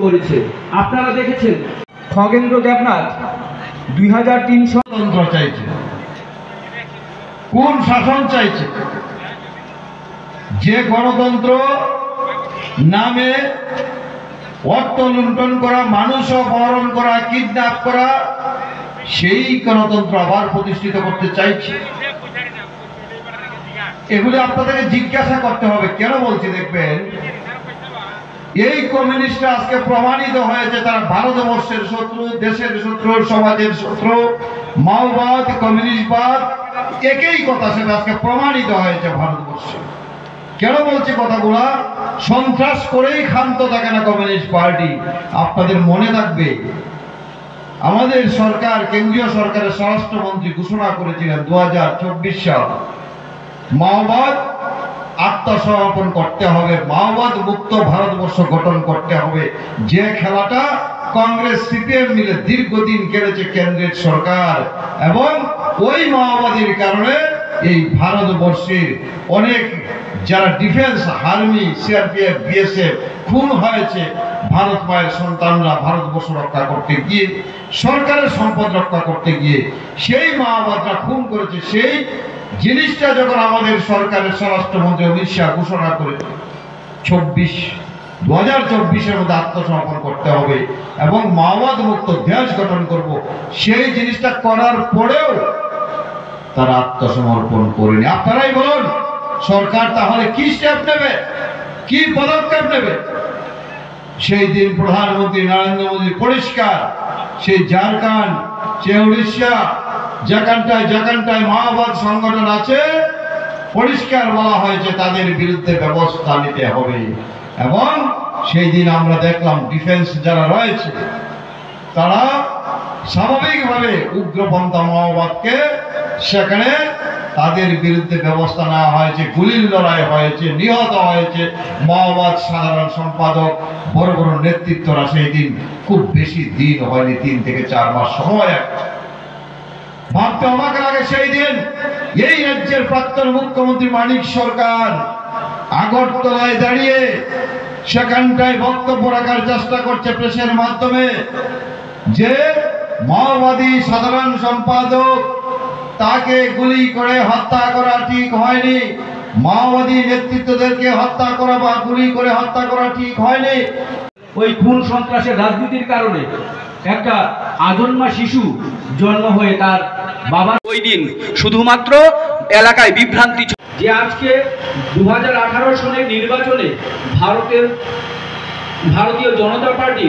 করেছে। আপনারা দেখেছেন খগেন্দ্র দেবনাথ 2003 তন্ত্র চাইছে, কোন শাসন চাইছে? যে গণতন্ত্র নামে অর্থ লুণ্ঠন করা, মানুষ অপহরণ করা, কিডন্যাপ করা, সেই গণতন্ত্র আবার প্রতিষ্ঠিত করতে চাইছে। এগুলি আপনাদেরকে জিজ্ঞাসা করতে হবে। কেন বলছি দেখবেন, এই কমিউনিস্টরা আজকে প্রমাণিত হয়েছে তারা ভারতবর্ষের শত্রু, দেশের শত্রু, সমাজের শত্রু। মাওবাদ, কমিউনিস্টবাদ একই কথা, সেটা আজকে প্রমাণিত হয়েছে ভারতবর্ষে। কেন বলছি কথাগুলা? সন্ত্রাস করেই ক্ষান্ত থাকে না কমিউনিস্ট পার্টি। আপনাদের মনে থাকবে, আমাদের সরকার, কেন্দ্রীয় সরকারের স্বরাষ্ট্রমন্ত্রী ঘোষণা করেছিলেন 2024 সাল, মাওবাদ আত্মসমর্পণ করতে হবে, মাওবাদ মুক্ত ভারতবর্ষ গঠন করতে হবে। যে খেলাটা কংগ্রেস সিপিএম মিলে দীর্ঘদিন খেলেছে কেন্দ্রের সরকার, এবং ওই মাওবাদীর কারণে এই ভারতবর্ষের অনেক যারা ডিফেন্স, আর্মি, সিআরপিএফ, বিএসএফ খুন হয়েছে। ভারত মায়ের সন্তানরা ভারতবর্ষ রক্ষা করতে গিয়ে, সরকারের সম্পদ রক্ষা করতে গিয়ে সেই মাওবাদরা খুন করেছে। সেই জিনিসটা যখন আমাদের সরকারের স্বরাষ্ট্রমন্ত্রী অমিত শাহ ঘোষণা করেছে 2024-এর মধ্যে আত্মসমর্পণ করতে হবে এবং মাওবাদ মুক্ত দেশ গঠন করব, সেই জিনিসটা করার পরেও তারা আত্মসমর্পণ করেনি। আপনারাই বলুন, সরকার তাহলে কি স্টেপ নেবে, কি পদক্ষেপ নেবে? সেই দিন প্রধানমন্ত্রী নরেন্দ্র মোদী পরিষ্কার, সেই ঝাড়খণ্ড, সেই উড়িষ্যা, যেখানটায় মাওবাদ সংগঠন আছে, পরিষ্কার বলা হয়েছে তাদের বিরুদ্ধে ব্যবস্থা নিতে হবে। এবং সেই দিন আমরা দেখলাম ডিফেন্স যারা রয়েছে তারা স্বাভাবিকভাবে উগ্রপন্থা মাওবাদকে, সেখানে তাদের বিরুদ্ধে ব্যবস্থা নেওয়া হয়েছে, গুলির লড়াই হয়েছে, নিহত হয়েছে মাওবাদ সাধারণ সম্পাদক, বড় বড় নেতৃত্বরা। সেই দিন খুব বেশি দিন হয়নি, 3 থেকে 4 মাস সময়। ভাবতে অবাক লাগে, সেই দিন এই রাজ্যের প্রাক্তন মুখ্যমন্ত্রী মানিক সরকার আগরতলায় দাঁড়িয়ে সেখানটায় বক্তব্য রাখার চেষ্টা করছে প্রেসের মাধ্যমে যে মাওবাদী সাধারণ সম্পাদক তাকে গুলি করে হত্যা করা ঠিক হয়নি, মাওবাদী নেতৃত্বদেরকে হত্যা করা বা গুলি করে হত্যা করা ঠিক হয়নি। ওই খুন সন্ত্রাসের রাজনীতির কারণে একটা আজন্মা শিশু জন্ম হয়ে তার বাবার ওই দিন শুধুমাত্র এলাকায় বিভ্রান্তি, যে আজকে 2018 সালের নির্বাচনে ভারতীয় জনতা পার্টি